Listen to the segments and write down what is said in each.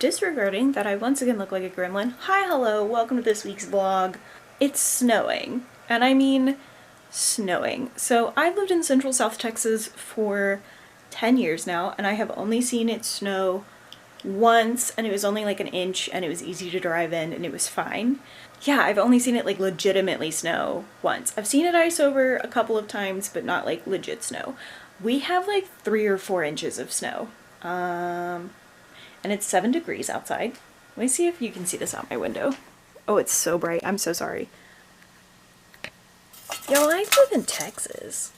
disregarding that I once again look like a gremlin, hi, hello, welcome to this week's vlog. It's snowing, and I mean snowing. So I've lived in Central South Texas for 10 years now, and I have only seen it snow once, and it was only like an inch, and it was easy to drive in, and it was fine. Yeah, I've only seen it like legitimately snow once. I've seen it ice over a couple of times, but not like legit snow. We have like 3 or 4 inches of snow. And it's 7 degrees outside. Let me see if you can see this out my window. Oh, it's so bright. I'm so sorry. Yo, I live in Texas.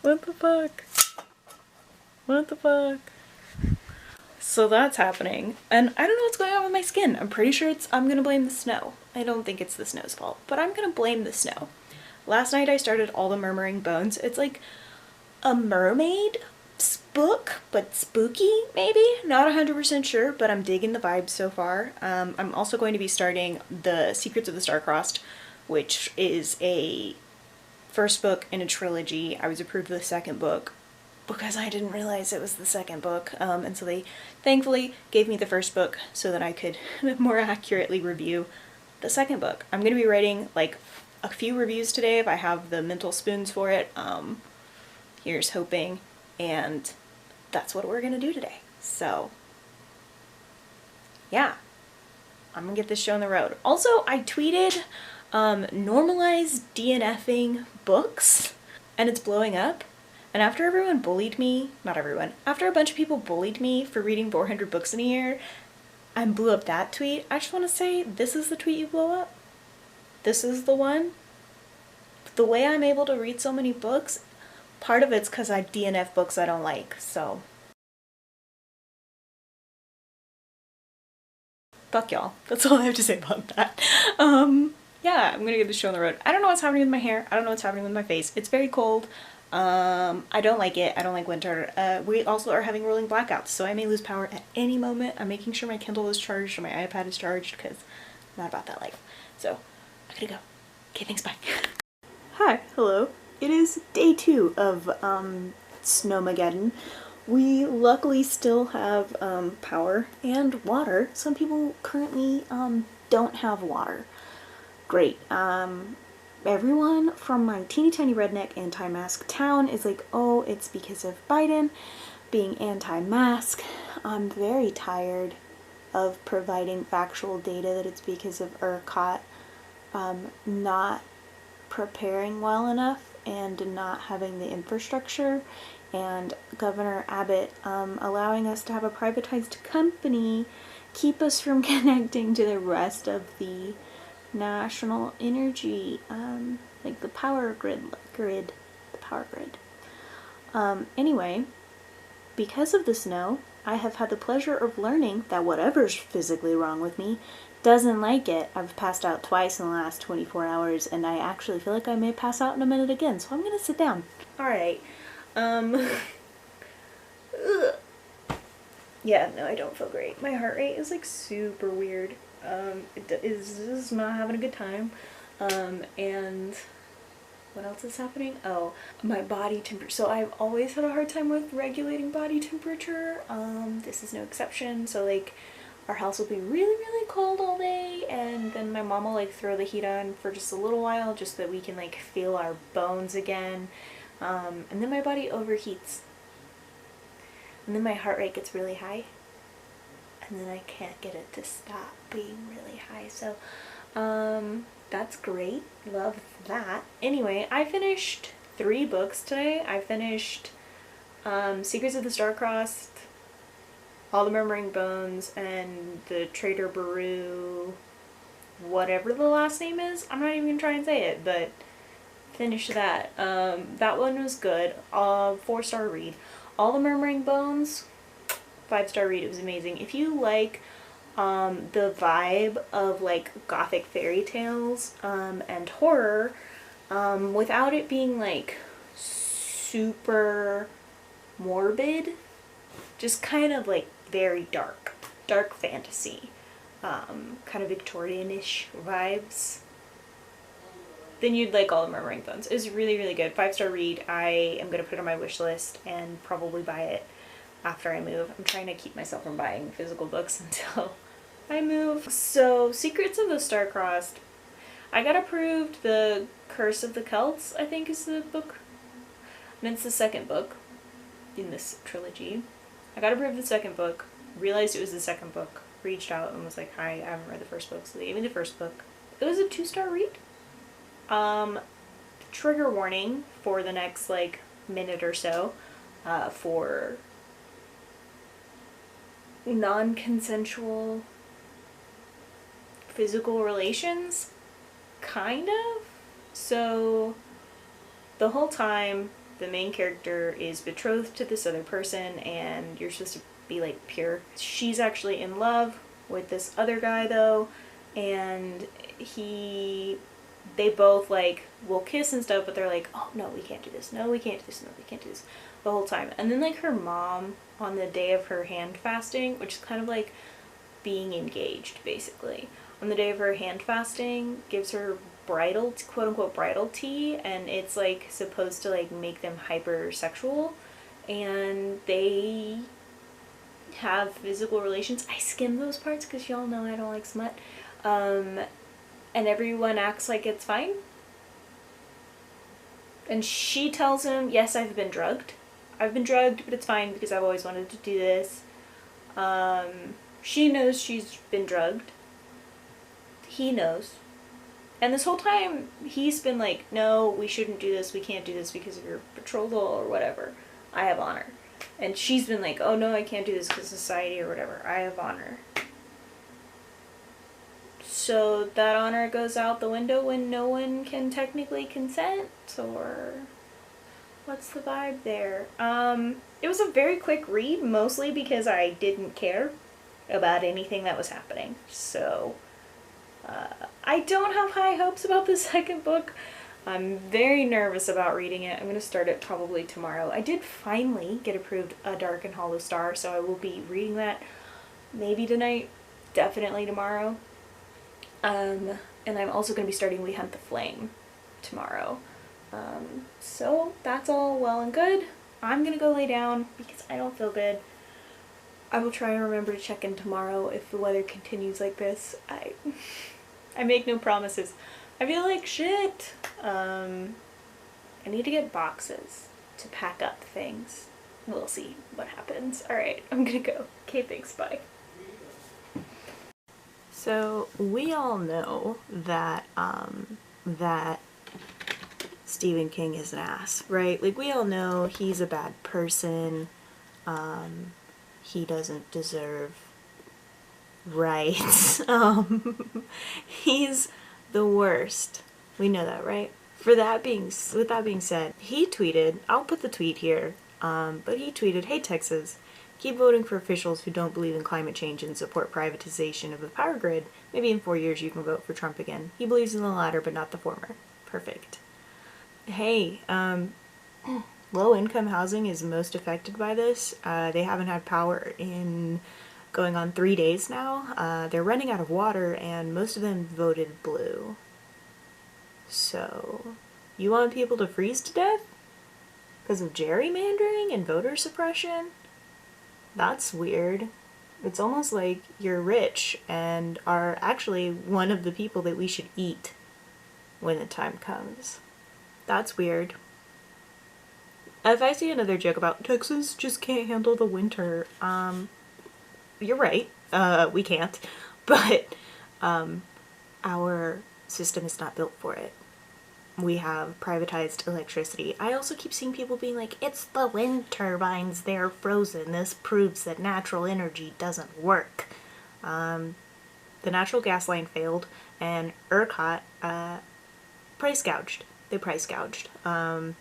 What the fuck? What the fuck? So that's happening. And I don't know what's going on with my skin. I'm pretty sure I'm gonna blame the snow. I don't think it's the snow's fault, but I'm gonna blame the snow. Last night I started All the Murmuring Bones. It's like a mermaid book, but spooky, maybe? Not 100% sure, but I'm digging the vibes so far. I'm also going to be starting The Secrets of the Star-Crossed, which is a first book in a trilogy. I was approved the second book because I didn't realize it was the second book, and so they thankfully gave me the first book so that I could more accurately review the second book. I'm going to be writing like a few reviews today if I have the mental spoons for it. Here's hoping, and that's what we're gonna do today. So yeah, I'm gonna get this show on the road. Also, I tweeted normalize DNF'ing books, and it's blowing up. And after everyone bullied me, not everyone, after a bunch of people bullied me for reading 400 books in a year and blew up that tweet, I just want to say, this is the tweet you blow up. This is the one. The way I'm able to read so many books, part of it's because I DNF books I don't like, so. Fuck y'all. That's all I have to say about that. Yeah, I'm gonna get this show on the road. I don't know what's happening with my hair. I don't know what's happening with my face. It's very cold. I don't like it. I don't like winter. We also are having rolling blackouts, so I may lose power at any moment. I'm making sure my Kindle is charged or my iPad is charged because I'm not about that life. So, I gotta go. Okay, thanks, bye. Hi, hello. It is day 2 of Snowmageddon. We luckily still have power and water. Some people currently don't have water. Great. Everyone from my teeny tiny redneck anti-mask town is like, oh, it's because of Biden being anti-mask. I'm very tired of providing factual data that it's because of ERCOT not preparing well enough and not having the infrastructure, and Governor Abbott allowing us to have a privatized company keep us from connecting to the rest of the national energy, like the power grid. Anyway, because of the snow, I have had the pleasure of learning that whatever's physically wrong with me doesn't like it. I've passed out twice in the last 24 hours, and I actually feel like I may pass out in a minute again, so I'm gonna sit down. Alright, yeah, no, I don't feel great. My heart rate is like super weird. It is not having a good time. And what else is happening? Oh, my body temperature. So I've always had a hard time with regulating body temperature. This is no exception. So like, our house will be really, really cold all day, and then my mom will like throw the heat on for just a little while just so that we can like feel our bones again. And then my body overheats. And then my heart rate gets really high. And then I can't get it to stop being really high. So, that's great. Love that. Anyway, I finished 3 books today. I finished Secrets of the Star-Crossed, All the Murmuring Bones, and the Trader Baru, whatever the last name is. I'm not even gonna try and say it, but finished that. That one was good. 4-star read. All the Murmuring Bones, 5-star read. It was amazing. If you like the vibe of like gothic fairy tales and horror, without it being like super morbid, just kind of like very dark fantasy, kind of Victorian-ish vibes, then you'd like All the Murmuring Bones. It's really, really good. 5-star read. I am going to put it on my wish list and probably buy it. after I move. I'm trying to keep myself from buying physical books until I move. So, Secrets of the Star-Crossed. I got approved the Curse of the Celts, I think is the book. And it's the second book in this trilogy. I got approved the second book, realized it was the second book, reached out and was like, hi, I haven't read the first book, so they gave me the first book. It was a 2-star read. Trigger warning for the next, like, minute or so, for non-consensual physical relations, kind of. So, the whole time, the main character is betrothed to this other person, and you're supposed to be, like, pure. She's actually in love with this other guy, though, and they both, like, will kiss and stuff, but they're like, oh, no, we can't do this, no, we can't do this, no, we can't do this, the whole time. And then, like, her mom, on the day of her hand fasting, which is kind of like being engaged, basically, on the day of her hand fasting, gives her bridal, quote-unquote bridal tea, and it's, like, supposed to, like, make them hypersexual, and they have physical relations. I skim those parts because y'all know I don't like smut, and everyone acts like it's fine, and she tells him, yes, I've been drugged, but it's fine because I've always wanted to do this. She knows she's been drugged, he knows. And this whole time, he's been like, no, we shouldn't do this, we can't do this because of your betrothal or whatever. I have honor. And she's been like, oh no, I can't do this because society or whatever. I have honor. So that honor goes out the window when no one can technically consent, or what's the vibe there? It was a very quick read, mostly because I didn't care about anything that was happening. So I don't have high hopes about the second book. I'm very nervous about reading it. I'm going to start it probably tomorrow. I did finally get approved A Dark and Hollow Star, so I will be reading that maybe tonight, definitely tomorrow. And I'm also going to be starting We Hunt the Flame tomorrow. So that's all well and good. I'm going to go lay down because I don't feel good. I will try and remember to check in tomorrow if the weather continues like this. I make no promises. I feel like shit. I need to get boxes to pack up things. We'll see what happens. Alright, I'm gonna go. Okay, thanks, bye. So, we all know that, that Stephen King is an ass, right? Like, we all know he's a bad person. He doesn't deserve rights. He's the worst. We know that, right? With that being said, he tweeted, I'll put the tweet here, but he tweeted, hey Texas, keep voting for officials who don't believe in climate change and support privatization of the power grid. Maybe in 4 years you can vote for Trump again. He believes in the latter, but not the former. Perfect. Hey, low-income housing is most affected by this. They haven't had power in going on 3 days now. They're running out of water, and most of them voted blue. So, you want people to freeze to death? Because of gerrymandering and voter suppression? That's weird. It's almost like you're rich and are actually one of the people that we should eat when the time comes. That's weird. If I see another joke about Texas just can't handle the winter, you're right, we can't, but our system is not built for it. We have privatized electricity. I also keep seeing people being like, it's the wind turbines, they're frozen. This proves that natural energy doesn't work. The natural gas line failed, and ERCOT price gouged. They price gouged. I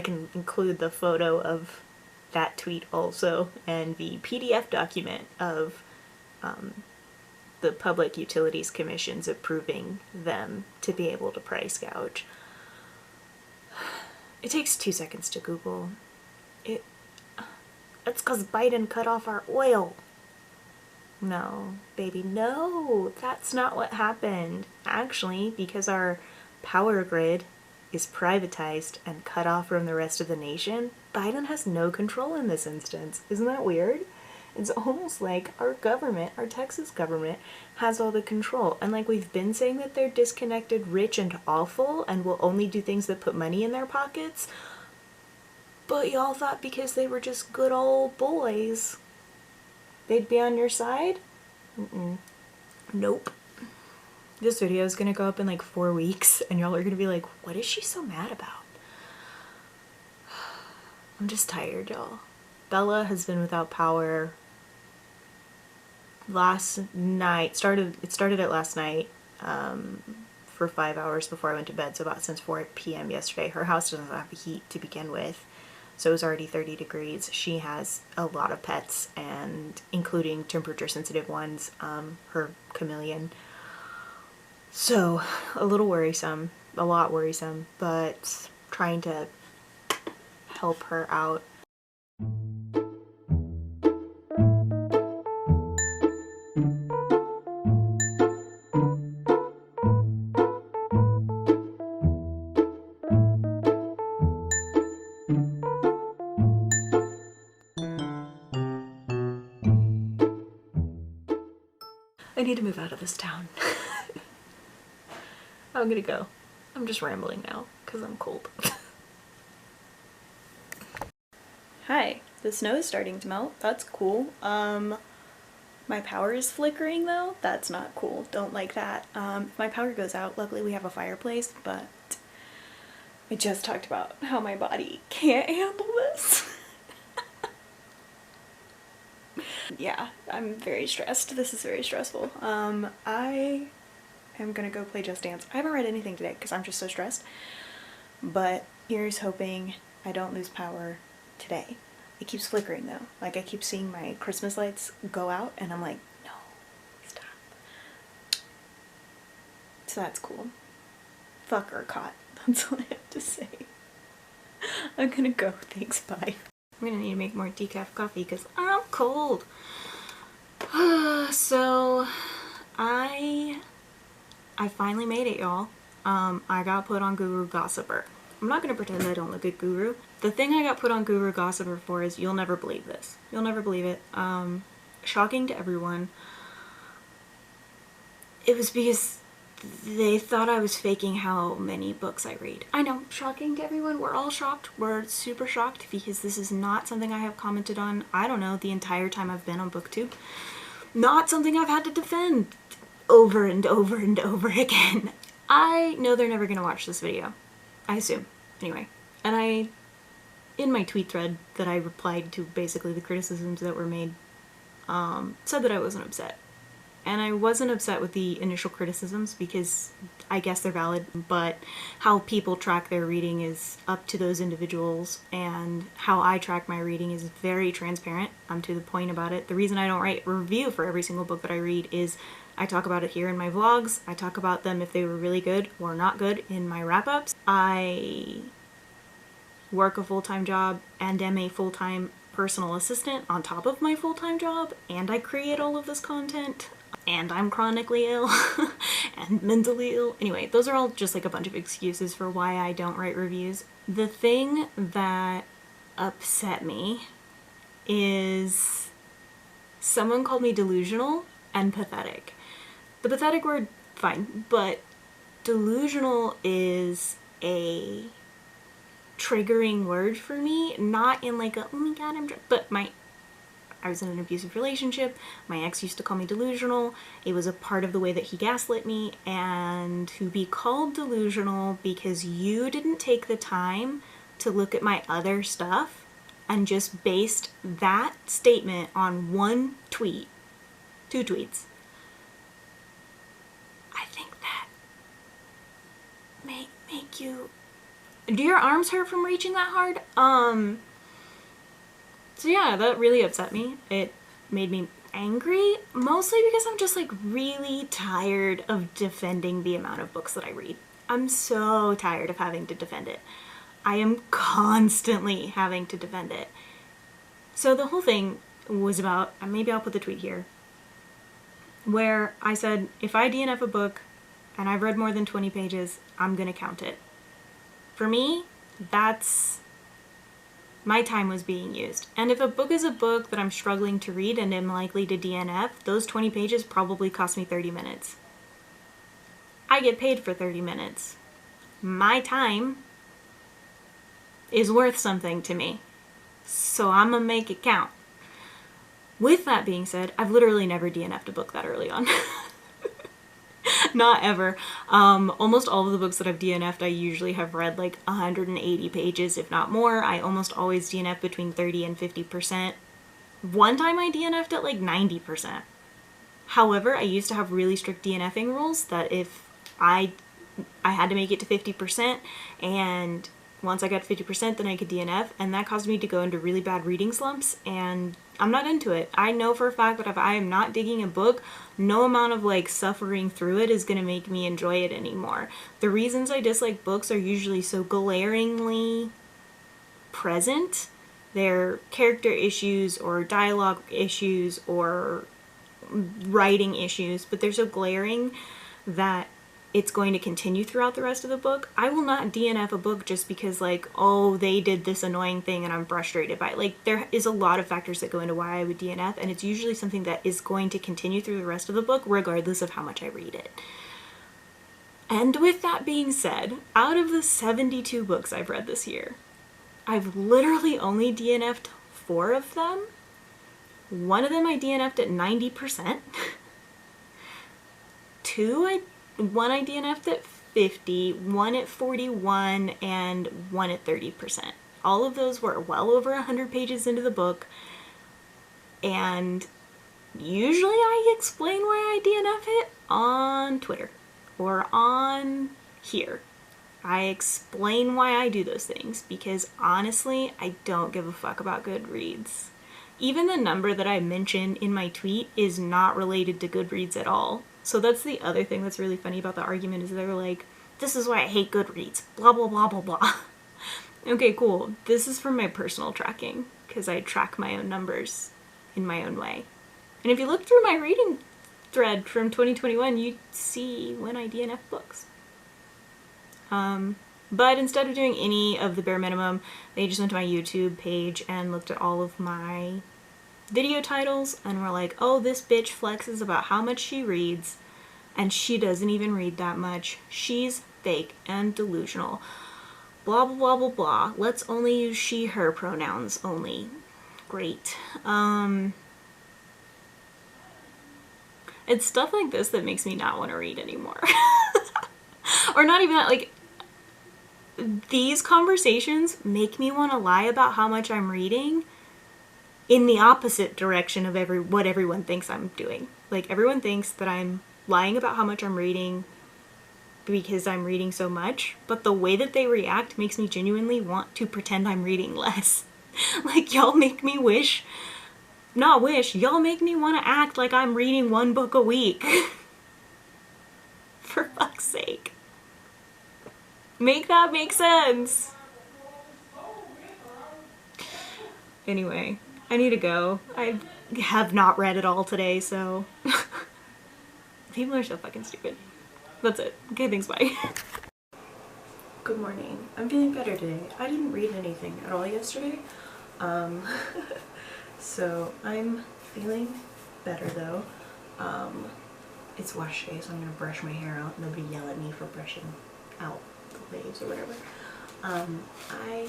can include the photo of that tweet also, and the PDF document of the Public Utilities Commission's approving them to be able to price gouge. It takes 2 seconds to Google. That's because Biden cut off our oil. No, baby, no, that's not what happened. Actually, because our power grid is privatized and cut off from the rest of the nation, Biden has no control in this instance. Isn't that weird? It's almost like our government, our Texas government, has all the control. And like we've been saying that they're disconnected, rich, and awful, and will only do things that put money in their pockets. But y'all thought because they were just good old boys, they'd be on your side? Nope. This video is gonna go up in like 4 weeks, and y'all are gonna be like, what is she so mad about? I'm just tired, y'all. Bella has been without power last night. It started at last night for 5 hours before I went to bed, so about since 4 p.m. yesterday. Her house doesn't have heat to begin with, so it was already 30 degrees. She has a lot of pets, and including temperature sensitive ones, her chameleon. So a little worrisome, a lot worrisome, but trying to help her out. I need to move out of this town. I'm gonna go. I'm just rambling now because I'm cold. Hi, the snow is starting to melt. That's cool. My power is flickering though. That's not cool. Don't like that. If my power goes out, luckily we have a fireplace, but I just talked about how my body can't handle this. Yeah, I'm very stressed. This is very stressful. I am gonna go play Just Dance. I haven't read anything today because I'm just so stressed, but here's hoping I don't lose power today. It keeps flickering though. Like I keep seeing my Christmas lights go out and I'm like, no, stop. So that's cool. Fuck ERCOT. That's all I have to say. I'm gonna go. Thanks, bye. I'm gonna need to make more decaf coffee because I'm cold. So I finally made it, y'all. I got put on Guru Gossiper. I'm not gonna pretend I don't look at Guru. The thing I got put on Guru Gossiper for is you'll never believe this. You'll never believe it. Shocking to everyone. It was because they thought I was faking how many books I read. I know, shocking to everyone. We're all shocked. We're super shocked because this is not something I have commented on, I don't know, the entire time I've been on BookTube. Not something I've had to defend over and over and over again. I know they're never gonna watch this video. I assume. Anyway. And in my tweet thread that I replied to basically the criticisms that were made, said that I wasn't upset. And I wasn't upset with the initial criticisms because I guess they're valid, but how people track their reading is up to those individuals, and how I track my reading is very transparent. I'm to the point about it. The reason I don't write a review for every single book that I read is I talk about it here in my vlogs. I talk about them if they were really good or not good in my wrap-ups. I work a full-time job and am a full-time personal assistant on top of my full-time job, and I create all of this content. And I'm chronically ill and mentally ill. Anyway, those are all just like a bunch of excuses for why I don't write reviews. The thing that upset me is someone called me delusional and pathetic. The pathetic word, fine, but delusional is a triggering word for me. Not in like a, oh my god, but I was in an abusive relationship. My ex used to call me delusional. It was a part of the way that he gaslit me, and to be called delusional because you didn't take the time to look at my other stuff and just based that statement on one tweet, 2 tweets. I think that may make you... Do your arms hurt from reaching that hard? So yeah, that really upset me. It made me angry, mostly because I'm just like really tired of defending the amount of books that I read. I'm so tired of having to defend it. I am constantly having to defend it. So the whole thing was about, maybe I'll put the tweet here, where I said, if I DNF a book and I've read more than 20 pages, I'm gonna count it. For me, that's my time was being used. And if a book is a book that I'm struggling to read and am likely to DNF, those 20 pages probably cost me 30 minutes. I get paid for 30 minutes. My time is worth something to me. So I'm gonna make it count. With that being said, I've literally never DNF'd a book that early on. Not ever. Almost all of the books that I've DNF'd, I usually have read like 180 pages, if not more. I almost always DNF between 30 and 50%. One time I DNF'd at like 90%. However, I used to have really strict DNFing rules that if I had to make it to 50%, and once I got to 50%, then I could DNF, and that caused me to go into really bad reading slumps, and I'm not into it. I know for a fact that if I am not digging a book, no amount of like suffering through it is going to make me enjoy it anymore. The reasons I dislike books are usually so glaringly present. They're character issues or dialogue issues or writing issues, but they're so glaring that it's going to continue throughout the rest of the book. I will not DNF a book just because like, oh, they did this annoying thing and I'm frustrated by it. Like, there is a lot of factors that go into why I would DNF, and it's usually something that is going to continue through the rest of the book regardless of how much I read it. And with that being said, out of the 72 books I've read this year, I've literally only DNF'd 4 of them. One of them I DNF'd at 90%. One I DNF'd at 50, one at 41, and one at 30%. All of those were well over 100 pages into the book, and usually I explain why I DNF it on Twitter or on here. I explain why I do those things because honestly, I don't give a fuck about Goodreads. Even the number that I mention in my tweet is not related to Goodreads at all. So that's the other thing that's really funny about the argument is they're like, this is why I hate Goodreads, blah, blah, blah, blah, blah. Okay, cool. This is from my personal tracking because I track my own numbers in my own way. And if you look through my reading thread from 2021, you see when I DNF books. But instead of doing any of the bare minimum, they just went to my YouTube page and looked at all of my video titles and were like, oh, this bitch flexes about how much she reads, and she doesn't even read that much. She's fake and delusional. Blah, blah, blah, blah, blah. Let's only use she, her pronouns only. Great. It's stuff like this that makes me not want to read anymore. Or not even that, like, these conversations make me want to lie about how much I'm reading in the opposite direction of what everyone thinks I'm doing. Like, everyone thinks that I'm lying about how much I'm reading because I'm reading so much, but the way that they react makes me genuinely want to pretend I'm reading less. Like, y'all make me y'all make me want to act like I'm reading 1 book a week. For fuck's sake. Make that make sense. Anyway, I need to go. I have not read it all today, so people are so fucking stupid. That's it. Okay, thanks, bye. Good morning. I'm feeling better today. I didn't read anything at all yesterday. So I'm feeling better though. It's wash day, so I'm gonna brush my hair out. Nobody yell at me for brushing out the waves or whatever. I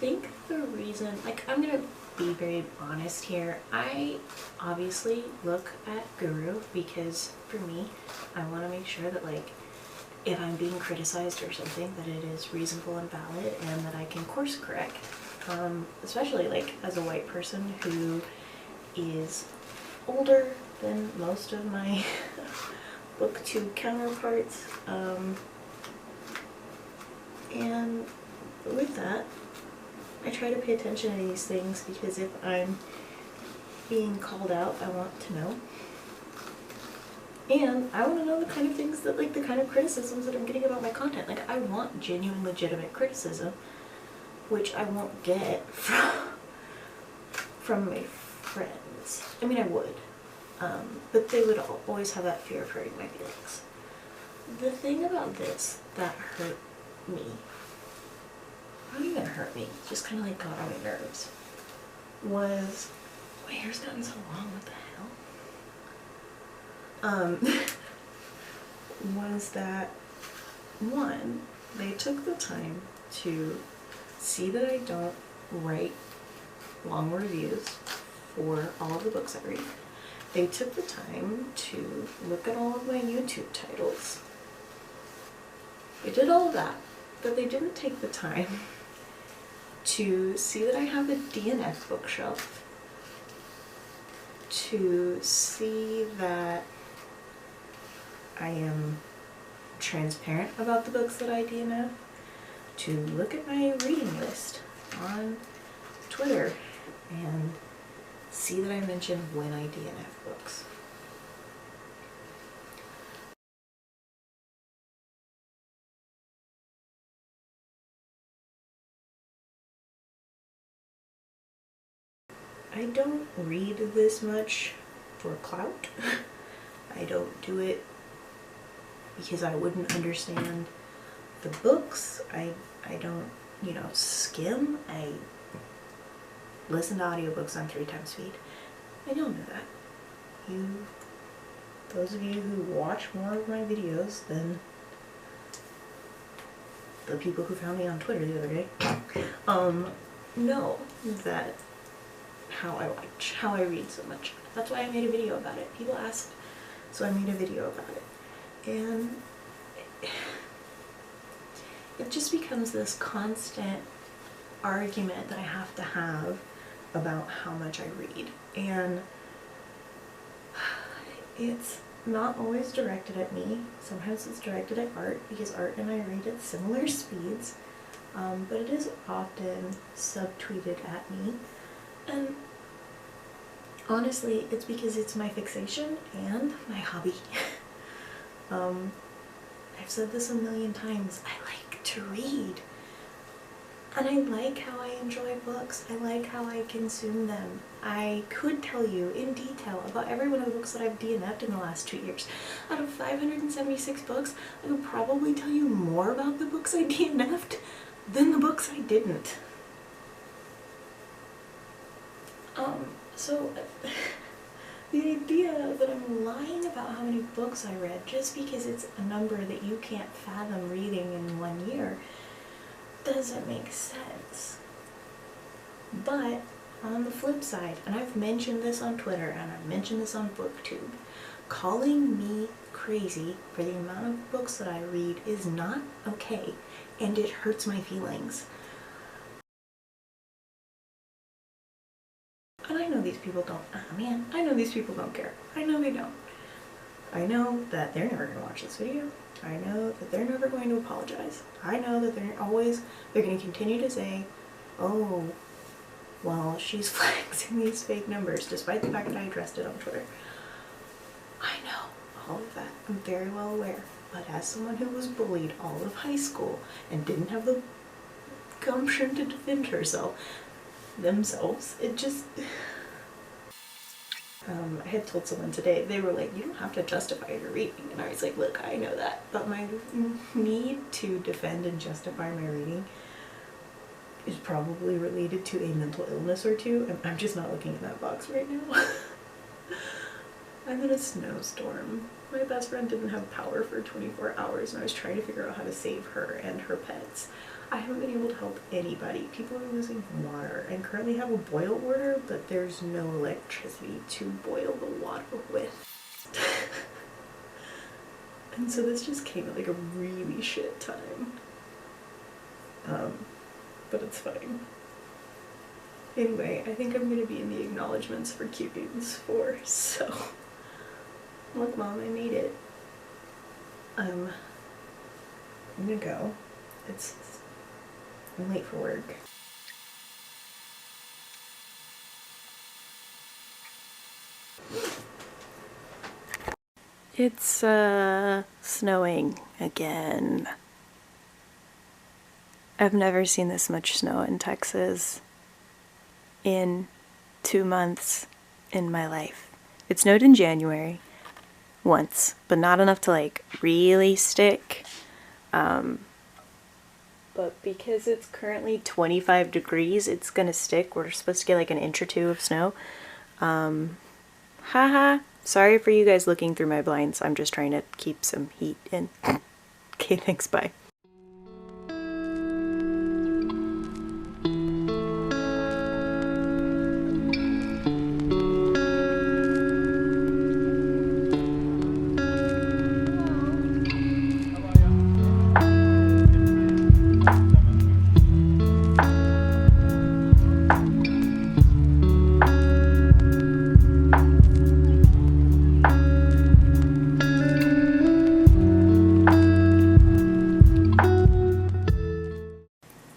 think the reason, like, I'm gonna be very honest here. I obviously look at Guru because for me, I want to make sure that, like, if I'm being criticized or something, that it is reasonable and valid and that I can course correct. Especially, like, as a white person who is older than most of my booktube counterparts. And with that, I try to pay attention to these things because if I'm being called out, I want to know. And I want to know the kind of things that, like, the kind of criticisms that I'm getting about my content. Like, I want genuine, legitimate criticism, which I won't get from my friends. I mean, I would, but they would always have that fear of hurting my feelings. The thing about this that hurt me, not even hurt me, just kind of like got on my nerves, was, my hair's gotten so long, what the hell? Was that, one, they took the time to see that I don't write long reviews for all of the books I read. They took the time to look at all of my YouTube titles. They did all of that, but they didn't take the time to see that I have a DNF bookshelf, to see that I am transparent about the books that I DNF, to look at my reading list on Twitter and see that I mention when I DNF books. I don't read this much for clout. I don't do it because I wouldn't understand the books. I don't, skim. I listen to audiobooks on 3 times speed. I don't know that. Those of you who watch more of my videos than the people who found me on Twitter the other day, know that how I read so much. That's why I made a video about it. People asked, so I made a video about it. And it just becomes this constant argument that I have to have about how much I read. And it's not always directed at me. Sometimes it's directed at Art, because Art and I read at similar speeds. But it is often subtweeted at me. And honestly, it's because it's my fixation and my hobby. I've said this a million times, I like to read. And I like how I enjoy books. I like how I consume them. I could tell you in detail about every one of the books that I've DNF'd in the last 2 years. Out of 576 books, I could probably tell you more about the books I DNF'd than the books I didn't. So the idea that I'm lying about how many books I read just because it's a number that you can't fathom reading in 1 year doesn't make sense. But on the flip side, and I've mentioned this on Twitter and I've mentioned this on BookTube, calling me crazy for the amount of books that I read is not okay, and it hurts my feelings. And I know these people don't, I know these people don't care. I know they don't. I know that they're never going to watch this video. I know that they're never going to apologize. I know that they're going to continue to say, oh, well, she's flexing these fake numbers, despite the fact that I addressed it on Twitter. I know all of that. I'm very well aware. But as someone who was bullied all of high school and didn't have the gumption to defend themselves, it just... I had told someone today, they were like, you don't have to justify your reading. And I was like, look, I know that, but my need to defend and justify my reading is probably related to a mental illness or two, and I'm just not looking in that box right now. I'm in a snowstorm. My best friend didn't have power for 24 hours and I was trying to figure out how to save her and her pets. I haven't been able to help anybody. People are losing water and currently have a boil order, but there's no electricity to boil the water with. And so this just came at like a really shit time. But it's fine. Anyway, I think I'm gonna be in the acknowledgements for Q-Games 4, so... Look, Mom, I made it. I'm gonna go. I'm late for work. It's, snowing again. I've never seen this much snow in Texas in 2 months in my life. It snowed in January. once, but not enough to like really stick. But because it's currently 25 degrees, it's gonna stick. We're supposed to get like an inch or two of snow. Haha. Sorry for you guys looking through my blinds. I'm just trying to keep some heat in. Okay, thanks, bye.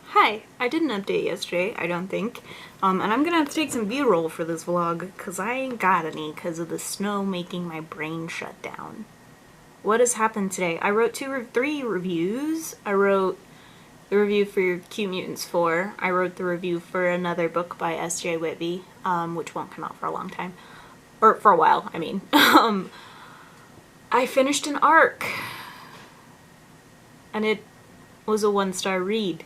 Hi, I did an update yesterday, I don't think, and I'm gonna have to take some B-roll for this vlog, because I ain't got any because of the snow making my brain shut down. What has happened today? I wrote three reviews. I wrote the review for Cute Mutants 4. I wrote the review for another book by S.J. Whitby, which won't come out for a long time. Or for a while, I mean. I finished an arc. And it was a 1-star read.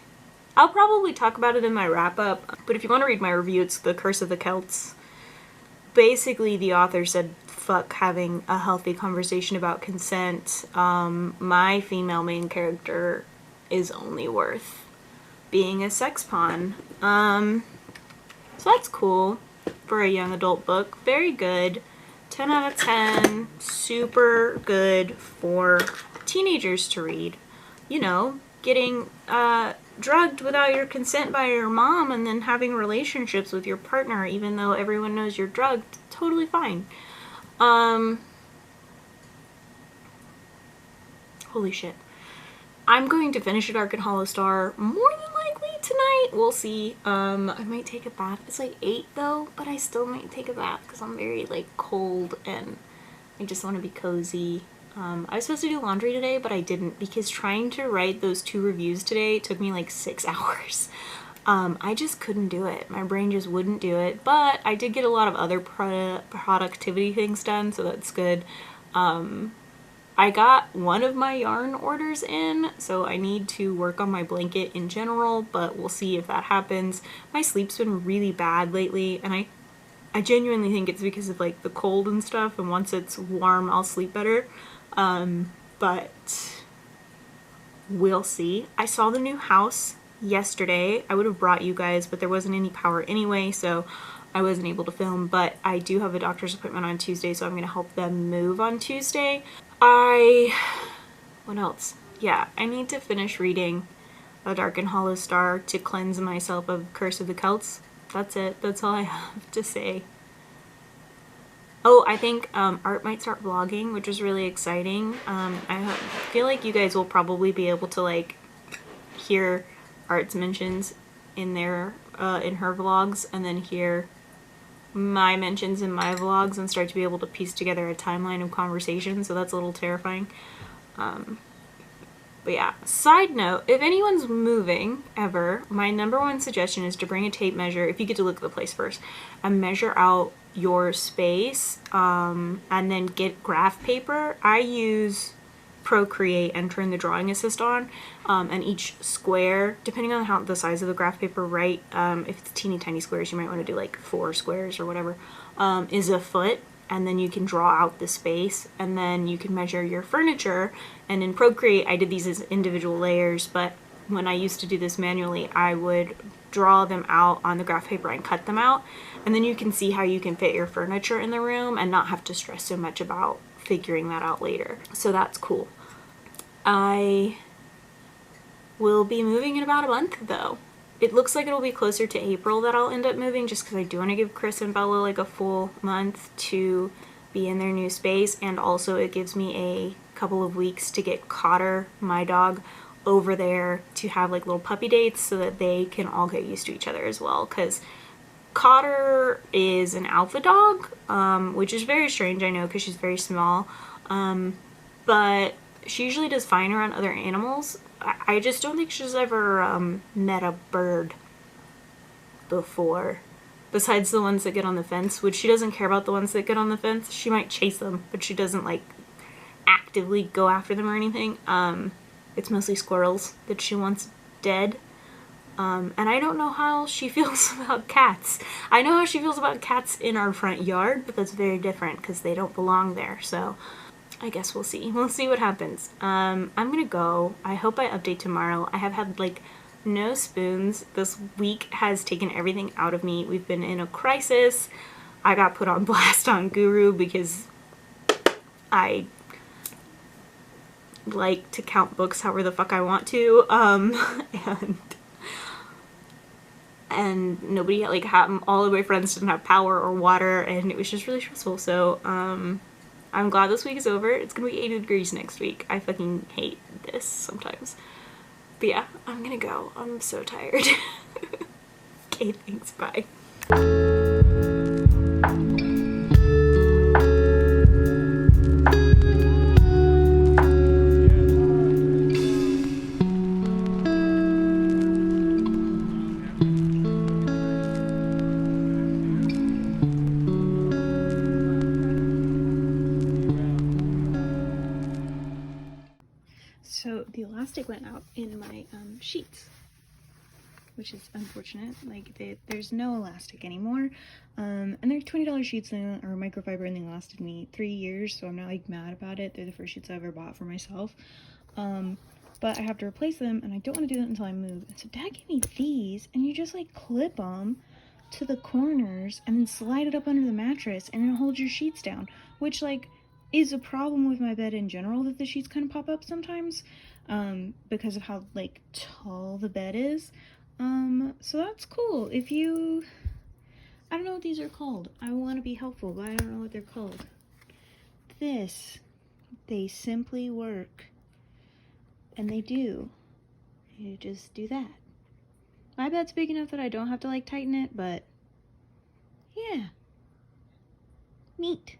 I'll probably talk about it in my wrap-up, but if you want to read my review, it's The Curse of the Celts. Basically, the author said, fuck having a healthy conversation about consent. My female main character is only worth being a sex pawn. So that's cool for a young adult book. Very good. 10 out of 10. Super good for teenagers to read. You know, getting drugged without your consent by your mom and then having relationships with your partner even though everyone knows you're drugged. Totally fine. Holy shit. I'm going to finish it Arc and Hollow Star more than likely tonight. We'll see. I might take a bath. It's like 8 though, but I still might take a bath because I'm very like cold and I just want to be cozy. I was supposed to do laundry today, but I didn't because trying to write those 2 reviews today took me like 6 hours. I just couldn't do it. My brain just wouldn't do it, but I did get a lot of other productivity things done, so that's good. I got one of my yarn orders in, so I need to work on my blanket in general, but we'll see if that happens. My sleep's been really bad lately, and I genuinely think it's because of like the cold and stuff, and once it's warm I'll sleep better. But we'll see. I saw the new house yesterday. I would have brought you guys, but there wasn't any power anyway, so I wasn't able to film, but I do have a doctor's appointment on Tuesday, so I'm going to help them move on Tuesday. What else? Yeah, I need to finish reading A Dark and Hollow Star to cleanse myself of Curse of the Celts. That's it. That's all I have to say. Oh, I think Art might start vlogging, which is really exciting. I feel like you guys will probably be able to like hear Art's mentions in their in her vlogs, and then hear my mentions in my vlogs and start to be able to piece together a timeline of conversation. So that's a little terrifying. But yeah, side note, if anyone's moving ever, my #1 suggestion is to bring a tape measure, if you get to look at the place first, and measure out your space, and then get graph paper. I use Procreate and turn the drawing assist on, and each square, depending on how the size of the graph paper, right, if it's teeny tiny squares, you might want to do like 4 squares or whatever, is a foot, and then you can draw out the space, and then you can measure your furniture. And in Procreate I did these as individual layers, but when I used to do this manually, I would draw them out on the graph paper and cut them out, and then you can see how you can fit your furniture in the room and not have to stress so much about figuring that out later. So that's cool. I will be moving in about a month though. It looks like it'll be closer to April that I'll end up moving, just because I do want to give Chris and Bella like a full month to be in their new space, and also it gives me a couple of weeks to get Cotter, my dog, over there to have like little puppy dates so that they can all get used to each other as well, because Cotter is an alpha dog, which is very strange, I know, because she's very small, but she usually does fine around other animals. I just don't think she's ever met a bird before, besides the ones that get on the fence, which she doesn't care about the ones that get on the fence. She might chase them, but she doesn't like actively go after them or anything. It's mostly squirrels that she wants dead. And I don't know how she feels about cats. I know how she feels about cats in our front yard, but that's very different because they don't belong there. So I guess we'll see. We'll see what happens. I'm gonna go. I hope I update tomorrow. I have had like no spoons. This week has taken everything out of me. We've been in a crisis. I got put on blast on Guru because I like to count books however the fuck I want to. And nobody, like, all of my friends didn't have power or water, and it was just really stressful. So I'm glad this week is over. It's gonna be 80 degrees next week. I fucking hate this sometimes. But yeah, I'm gonna go. I'm so tired. Okay, thanks, bye. So the elastic went out in my sheets, which is unfortunate. Like, there's no elastic anymore. And they're $20 sheets and are microfiber, and they lasted me 3 years, so I'm not like mad about it. They're the first sheets I ever bought for myself. But I have to replace them, and I don't want to do that until I move. And so Dad gave me these, and you just like clip them to the corners and then slide it up under the mattress, and it holds your sheets down, which like is a problem with my bed in general, that the sheets kind of pop up sometimes because of how like tall the bed is. So that's cool. If you, I don't know what these are called. I want to be helpful, but I don't know what they're called. They simply work. And they do. You just do that. My bed's big enough that I don't have to like tighten it, but yeah. Neat.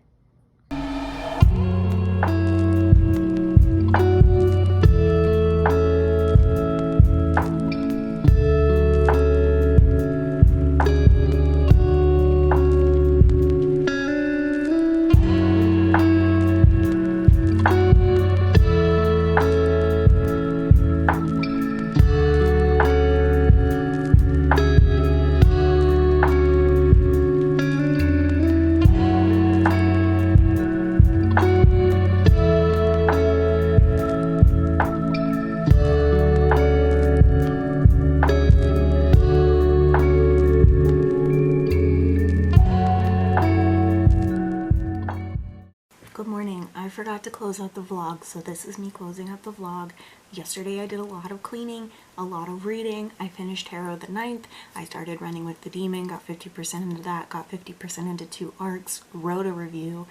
Good morning. I forgot to close out the vlog, so this is me closing out the vlog. Yesterday I did a lot of cleaning, a lot of reading. I finished Tarot the 9th. I started running with the Dnf'Ing, got 50% into that, got 50% into 2 arcs, wrote a review,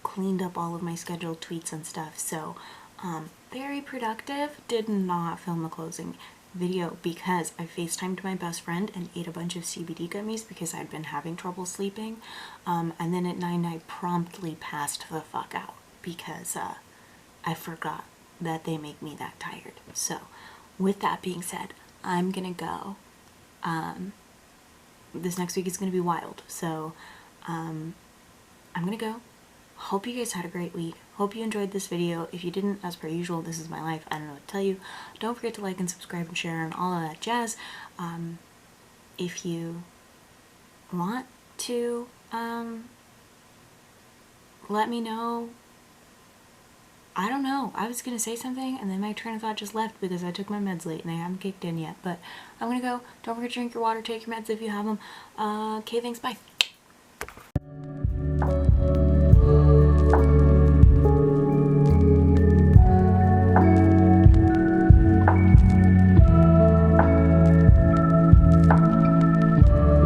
cleaned up all of my scheduled tweets and stuff. So very productive. Did not film the closing video because I FaceTimed my best friend and ate a bunch of CBD gummies because I'd been having trouble sleeping, and then at 9 I promptly passed the fuck out because I forgot that they make me that tired. So with that being said, I'm gonna go. This next week is gonna be wild, so I'm gonna go. Hope you guys had a great week. Hope you enjoyed this video. If you didn't, as per usual, this is my life. I don't know what to tell you. Don't forget to like and subscribe and share and all of that jazz. If you want to let me know. I don't know. I was gonna say something and then my train of thought just left because I took my meds late and they haven't kicked in yet. But I'm gonna go. Don't forget to drink your water, take your meds if you have them. Okay, thanks, bye.